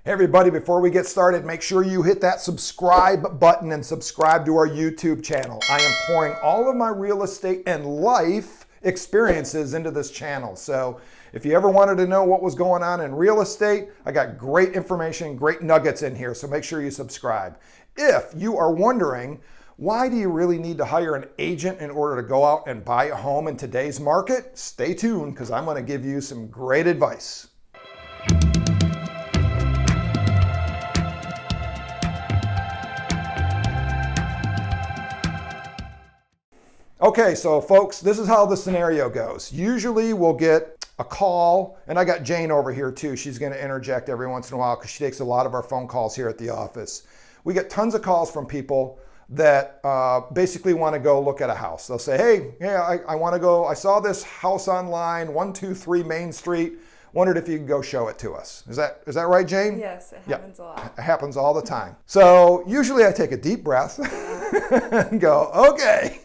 Hey everybody, before we get started, make sure you hit that subscribe button and subscribe to our YouTube channel. I am pouring all of my real estate and life experiences into this channel. So if you ever wanted to know what was going on in real estate, I got great information, great nuggets in here. So make sure you subscribe. If you are wondering, why do you really need to hire an agent in order to go out and buy a home in today's market? Stay tuned because I'm going to give you some great advice. Okay, so folks, this is how the scenario goes. Usually we'll get a call, and I got Jane over here too. She's going to interject every once in a while because she takes a lot of our phone calls here at the office. We get tons of calls from people that basically want to go look at a house. They'll say, hey, I want to go, I saw this house online, 123 Main Street. Wondered if you could go show it to us. Is that right, Jane? Yes, it happens a lot. It happens all the time. So usually I take a deep breath and go, okay,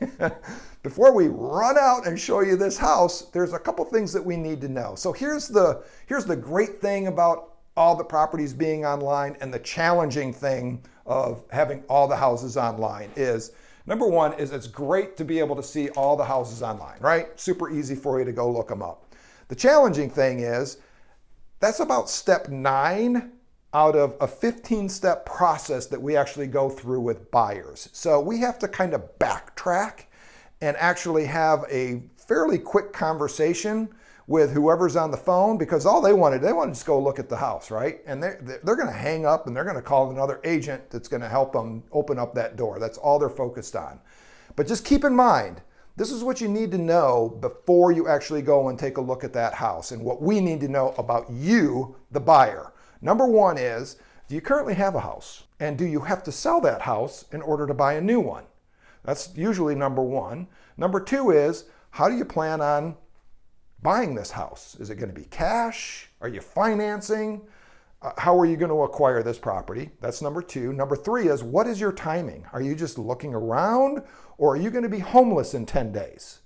before we run out and show you this house, there's a couple things that we need to know. So here's the great thing about all the properties being online and the challenging thing of having all the houses online is, number one is it's great to be able to see all the houses online, right? Super easy for you to go look them up. The challenging thing is that's about step 9 out of a 15-step process that we actually go through with buyers. So we have to kind of backtrack and actually have a fairly quick conversation with whoever's on the phone because all they want to just go look at the house, right? And they're going to hang up and they're going to call another agent that's going to help them open up that door. That's all they're focused on. But just keep in mind, this is what you need to know before you actually go and take a look at that house and what we need to know about you, the buyer. Number one is, do you currently have a house? And do you have to sell that house in order to buy a new one? That's usually number one. Number two is, how do you plan on buying this house? Is it going to be cash? Are you financing? How are you going to acquire this property? That's number two. Number three is, what is your timing? Are you just looking around or are you going to be homeless in 10 days?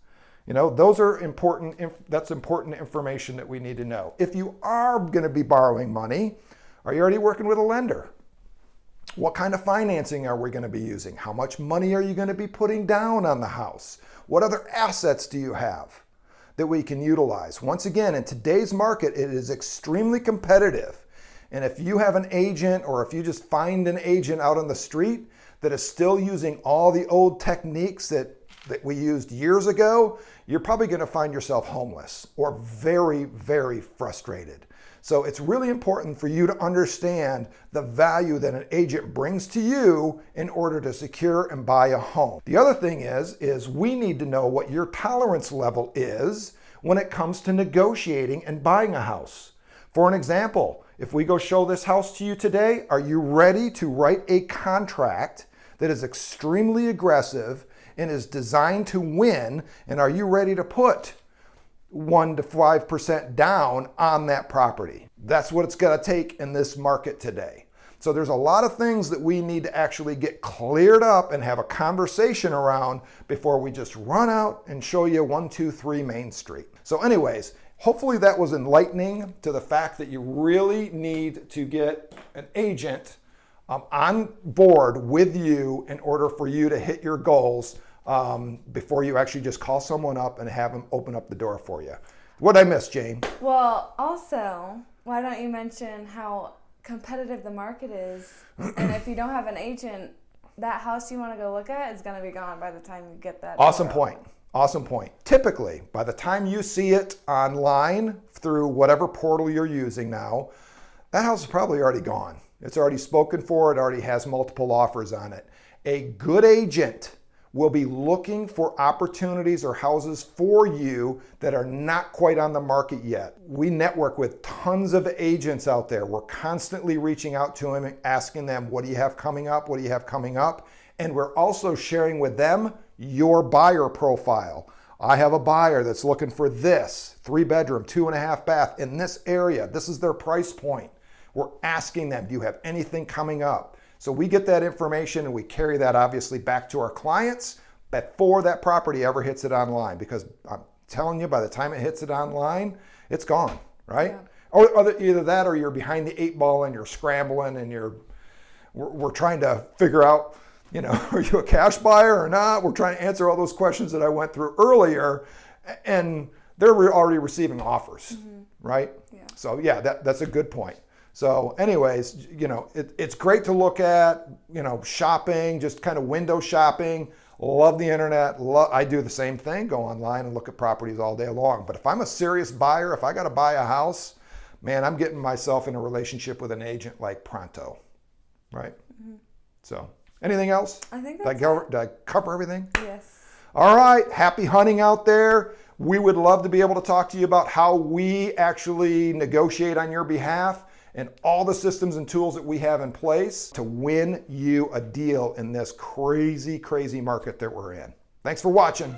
You know, those are important. That's important information that we need to know. If you are going to be borrowing money, are you already working with a lender? What kind of financing are we going to be using? How much money are you going to be putting down on the house? What other assets do you have that we can utilize? Once again, in today's market, it is extremely competitive. And if you have an agent or if you just find an agent out on the street that is still using all the old techniques that we used years ago, you're probably going to find yourself homeless or very, very frustrated. So it's really important for you to understand the value that an agent brings to you in order to secure and buy a home. The other thing is we need to know what your tolerance level is when it comes to negotiating and buying a house. For an example, if we go show this house to you today, are you ready to write a contract that is extremely aggressive and is designed to win? And are you ready to put 1 to 5% down on that property? That's what it's going to take in this market today. So there's a lot of things that we need to actually get cleared up and have a conversation around before we just run out and show you 123 Main Street. So anyways, hopefully that was enlightening to the fact that you really need to get an agent on board with you in order for you to hit your goals before you actually just call someone up and have them open up the door for you. What'd I miss, Jane? Well, also, why don't you mention how competitive the market is? And if you don't have an agent, that house you want to go look at is going to be gone by the time you get that. Awesome point. Awesome point. Typically, by the time you see it online through whatever portal you're using now, that house is probably already gone. It's already spoken for. It already has multiple offers on it. A good agent will be looking for opportunities or houses for you that are not quite on the market yet. We network with tons of agents out there. We're constantly reaching out to them and asking them, what do you have coming up? What do you have coming up? And we're also sharing with them your buyer profile. I have a buyer that's looking for this 3-bedroom, 2.5 bath in this area. This is their price point. We're asking them, do you have anything coming up? So we get that information and we carry that obviously back to our clients before that property ever hits it online, because I'm telling you, by the time it hits it online, it's gone, right? Yeah. either that or you're behind the 8 ball and you're scrambling and we're trying to figure out, are you a cash buyer or not? We're trying to answer all those questions that I went through earlier, and they're already receiving offers, right? Yeah. So yeah, that's a good point. So anyways, it's great to look at, shopping, just kind of window shopping. Love the internet. I do the same thing, go online and look at properties all day long. But if I'm a serious buyer, if I got to buy a house, man, I'm getting myself in a relationship with an agent like pronto, right? So anything else? I think Did I cover everything? Yes. All right, happy hunting out there. We would love to be able to talk to you about how we actually negotiate on your behalf and all the systems and tools that we have in place to win you a deal in this crazy, crazy market that we're in. Thanks for watching.